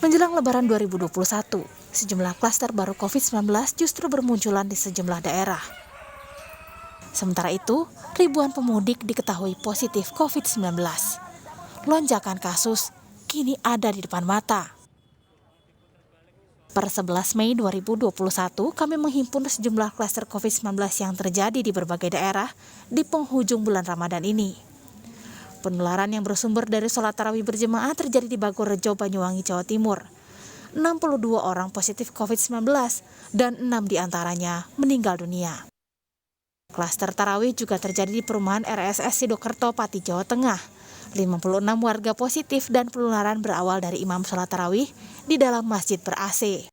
Menjelang Lebaran 2021, sejumlah klaster baru COVID-19 justru bermunculan di sejumlah daerah. Sementara itu, ribuan pemudik diketahui positif COVID-19. Lonjakan kasus kini ada di depan mata. Per 11 Mei 2021, kami menghimpun sejumlah klaster COVID-19 yang terjadi di berbagai daerah di penghujung bulan Ramadan ini. Penularan yang bersumber dari sholat tarawih berjemaah terjadi di Bagorejo, Banyuwangi, Jawa Timur. 62 orang positif COVID-19 dan 6 diantaranya meninggal dunia. Klaster tarawih juga terjadi di perumahan RSS Sidokerto, Pati, Jawa Tengah. 56 warga positif dan penularan berawal dari imam sholat tarawih di dalam masjid ber-AC.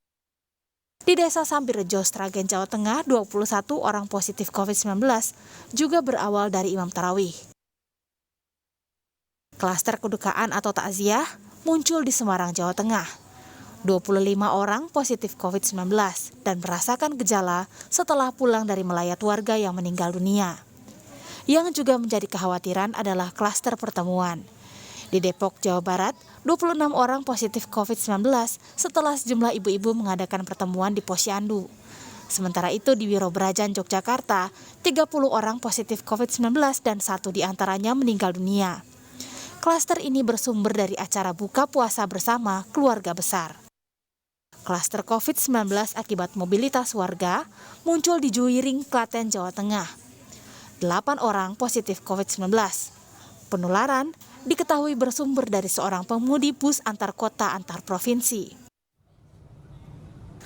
Di Desa Sambirejo, Sragen, Jawa Tengah, 21 orang positif COVID-19 juga berawal dari imam tarawih. Klaster kedukaan atau takziah muncul di Semarang, Jawa Tengah. 25 orang positif COVID-19 dan merasakan gejala setelah pulang dari melayat warga yang meninggal dunia. Yang juga menjadi kekhawatiran adalah klaster pertemuan. Di Depok, Jawa Barat, 26 orang positif COVID-19 setelah sejumlah ibu-ibu mengadakan pertemuan di Posyandu. Sementara itu di Wirobrajan, Yogyakarta, 30 orang positif COVID-19 dan 1 diantaranya meninggal dunia. Klaster ini bersumber dari acara buka puasa bersama keluarga besar. Klaster COVID-19 akibat mobilitas warga muncul di Juwiring, Klaten, Jawa Tengah. 8 orang positif COVID-19. Penularan diketahui bersumber dari seorang pemudi bus antar kota antar provinsi.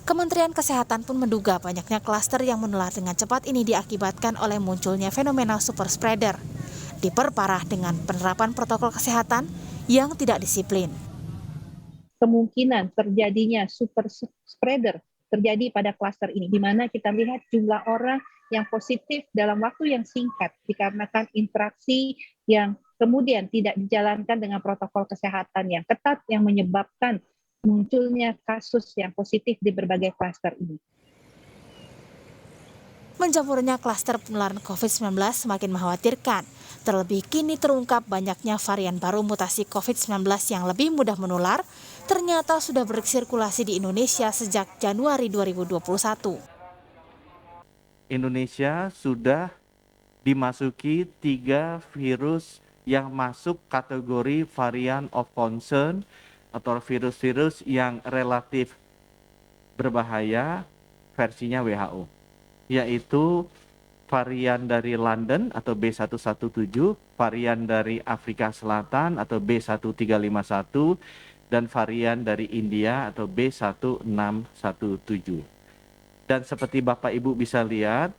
Kementerian Kesehatan pun menduga banyaknya klaster yang menular dengan cepat ini diakibatkan oleh munculnya fenomena super spreader. Diperparah dengan penerapan protokol kesehatan yang tidak disiplin. Kemungkinan terjadinya super spreader terjadi pada klaster ini, di mana kita lihat jumlah orang yang positif dalam waktu yang singkat dikarenakan interaksi yang kemudian tidak dijalankan dengan protokol kesehatan yang ketat yang menyebabkan munculnya kasus yang positif di berbagai klaster ini. Menjamurnya klaster penularan COVID-19 semakin mengkhawatirkan. Terlebih kini terungkap banyaknya varian baru mutasi COVID-19 yang lebih mudah menular, ternyata sudah bersirkulasi di Indonesia sejak Januari 2021. Indonesia sudah dimasuki 3 virus yang masuk kategori varian of concern atau virus-virus yang relatif berbahaya versinya WHO. Yaitu varian dari London atau B117, varian dari Afrika Selatan atau B1351, dan varian dari India atau B1617. Dan seperti Bapak Ibu bisa lihat,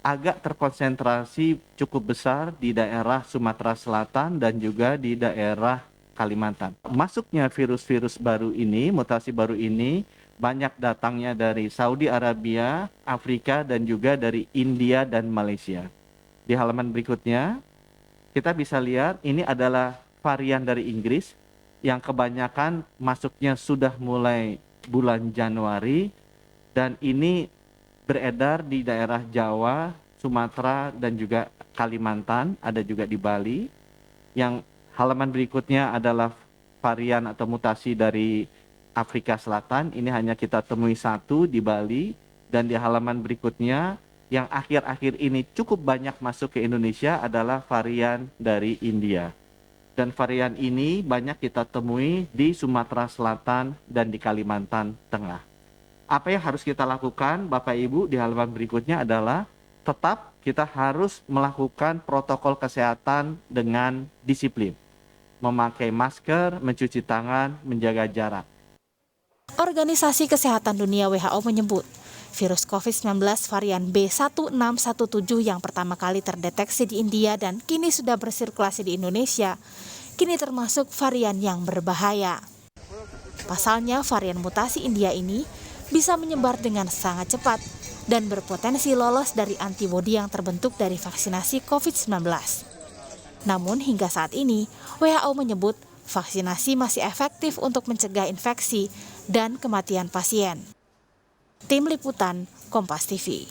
agak terkonsentrasi cukup besar di daerah Sumatera Selatan dan juga di daerah Kalimantan. Masuknya virus-virus baru ini, mutasi baru ini, banyak datangnya dari Saudi Arabia, Afrika, dan juga dari India dan Malaysia. Di halaman berikutnya, kita bisa lihat ini adalah varian dari Inggris yang kebanyakan masuknya sudah mulai bulan Januari, dan ini beredar di daerah Jawa, Sumatera, dan juga Kalimantan, ada juga di Bali. Yang halaman berikutnya adalah varian atau mutasi dari Afrika Selatan, ini hanya kita temui 1 di Bali, dan di halaman berikutnya yang akhir-akhir ini cukup banyak masuk ke Indonesia adalah varian dari India. Dan varian ini banyak kita temui di Sumatera Selatan dan di Kalimantan Tengah. Apa yang harus kita lakukan, Bapak Ibu, di halaman berikutnya adalah tetap kita harus melakukan protokol kesehatan dengan disiplin. Memakai masker, mencuci tangan, menjaga jarak. Organisasi Kesehatan Dunia WHO menyebut, virus COVID-19 varian B1617 yang pertama kali terdeteksi di India dan kini sudah bersirkulasi di Indonesia, kini termasuk varian yang berbahaya. Pasalnya, varian mutasi India ini bisa menyebar dengan sangat cepat dan berpotensi lolos dari antibodi yang terbentuk dari vaksinasi COVID-19. Namun hingga saat ini, WHO menyebut vaksinasi masih efektif untuk mencegah infeksi dan kematian pasien. Tim Liputan, Kompas TV.